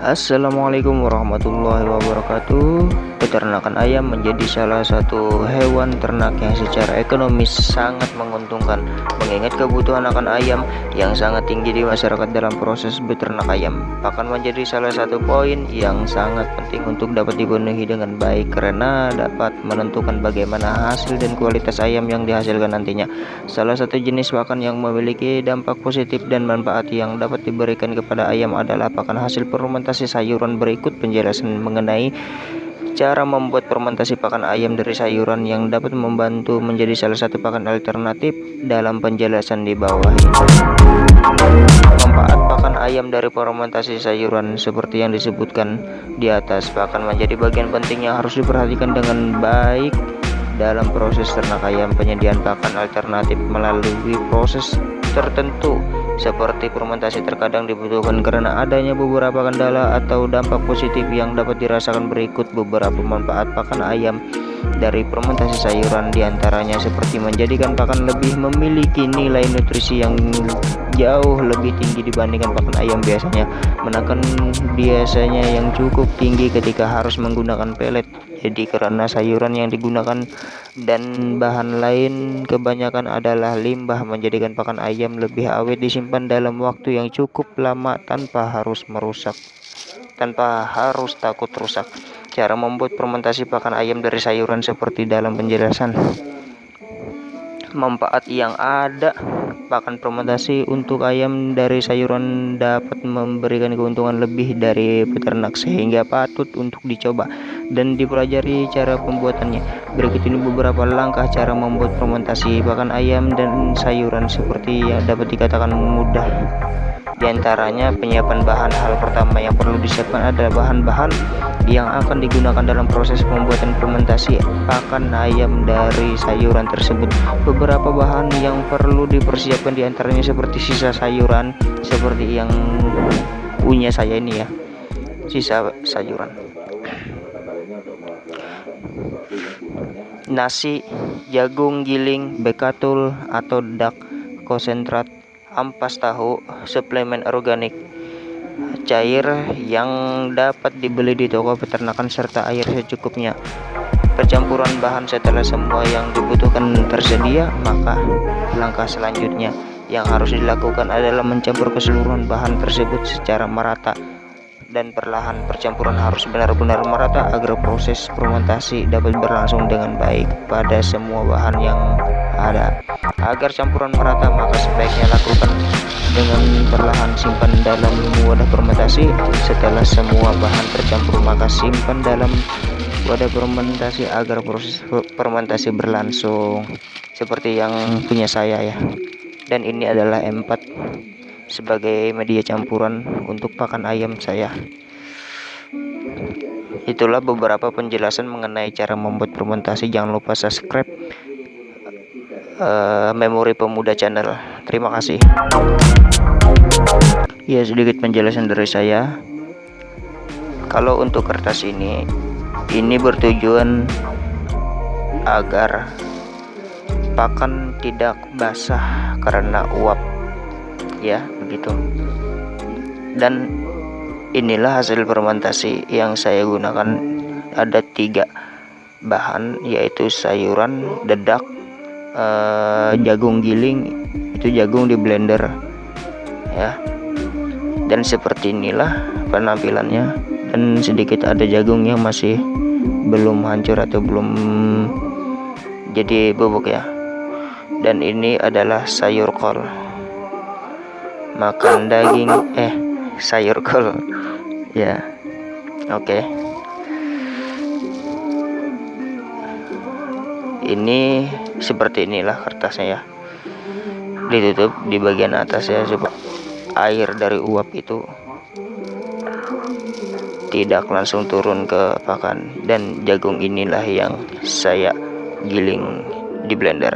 Assalamualaikum warahmatullahi wabarakatuh. Peternakan ayam menjadi salah satu hewan ternak yang secara ekonomis sangat menguntungkan, mengingat kebutuhan akan ayam yang sangat tinggi di masyarakat dalam proses beternak ayam. Pakan menjadi salah satu poin yang sangat penting untuk dapat dipenuhi dengan baik karena dapat menentukan bagaimana hasil dan kualitas ayam yang dihasilkan nantinya. Salah satu jenis pakan yang memiliki dampak positif dan manfaat yang dapat diberikan kepada ayam adalah pakan hasil fermentasi sayuran. Berikut penjelasan mengenai cara membuat fermentasi pakan ayam dari sayuran yang dapat membantu menjadi salah satu pakan alternatif dalam penjelasan di bawah ini. Manfaat pakan ayam dari fermentasi sayuran seperti yang disebutkan di atas, pakan menjadi bagian penting yang harus diperhatikan dengan baik dalam proses ternak ayam. Penyediaan pakan alternatif melalui proses tertentu seperti fermentasi terkadang dibutuhkan karena adanya beberapa kendala atau dampak positif yang dapat dirasakan. Berikut beberapa manfaat pakan ayam dari fermentasi sayuran, diantaranya seperti menjadikan pakan lebih memiliki nilai nutrisi yang jauh lebih tinggi dibandingkan pakan ayam biasanya, menekan biasanya yang cukup tinggi ketika harus menggunakan pelet. Jadi karena sayuran yang digunakan dan bahan lain kebanyakan adalah limbah, menjadikan pakan ayam lebih awet disimpan dalam waktu yang cukup lama tanpa harus takut rusak. Cara membuat fermentasi pakan ayam dari sayuran seperti dalam penjelasan. Manfaat yang ada, pakan fermentasi untuk ayam dari sayuran dapat memberikan keuntungan lebih dari peternak sehingga patut untuk dicoba dan dipelajari cara pembuatannya. Berikut ini beberapa langkah cara membuat fermentasi pakan ayam dan sayuran seperti yang dapat dikatakan mudah. Di antaranya penyiapan bahan. Hal pertama yang perlu disiapkan adalah bahan-bahan yang akan digunakan dalam proses pembuatan fermentasi pakan ayam dari sayuran tersebut. Beberapa bahan yang perlu dipersiapkan diantaranya seperti sisa sayuran, seperti yang punya saya ini ya, sisa sayuran, nasi, jagung giling, bekatul atau dak, konsentrat, ampas tahu, suplemen organik cair yang dapat dibeli di toko peternakan, serta air secukupnya. Percampuran bahan. Setelah semua yang dibutuhkan tersedia, maka langkah selanjutnya yang harus dilakukan adalah mencampur keseluruhan bahan tersebut secara merata dan perlahan. Percampuran harus benar-benar merata agar proses fermentasi dapat berlangsung dengan baik pada semua bahan yang ada. Agar campuran merata, maka sebaiknya lakukan dengan perlahan. Simpan dalam wadah fermentasi. Setelah semua bahan tercampur, maka simpan dalam wadah fermentasi agar proses fermentasi berlangsung seperti yang punya saya ya. Dan ini adalah M4 sebagai media campuran untuk pakan ayam saya. Itulah beberapa penjelasan mengenai cara membuat fermentasi. Jangan lupa subscribe Memori Pemuda Channel. Terima kasih. Ya, sedikit penjelasan dari saya. Kalau untuk kertas ini bertujuan agar pakan tidak basah karena uap, ya begitu. Dan inilah hasil fermentasi yang saya gunakan. Ada 3 bahan, yaitu sayuran, dedak, jagung giling, itu jagung di blender ya. Dan seperti inilah penampilannya, dan sedikit ada jagung yang masih belum hancur atau belum jadi bubuk ya. Dan ini adalah sayur kol, makan daging sayur kol ya. Oke. Ini seperti inilah kertasnya ya, ditutup di bagian atas ya, supaya air dari uap itu tidak langsung turun ke pakan. Dan jagung inilah yang saya giling di blender.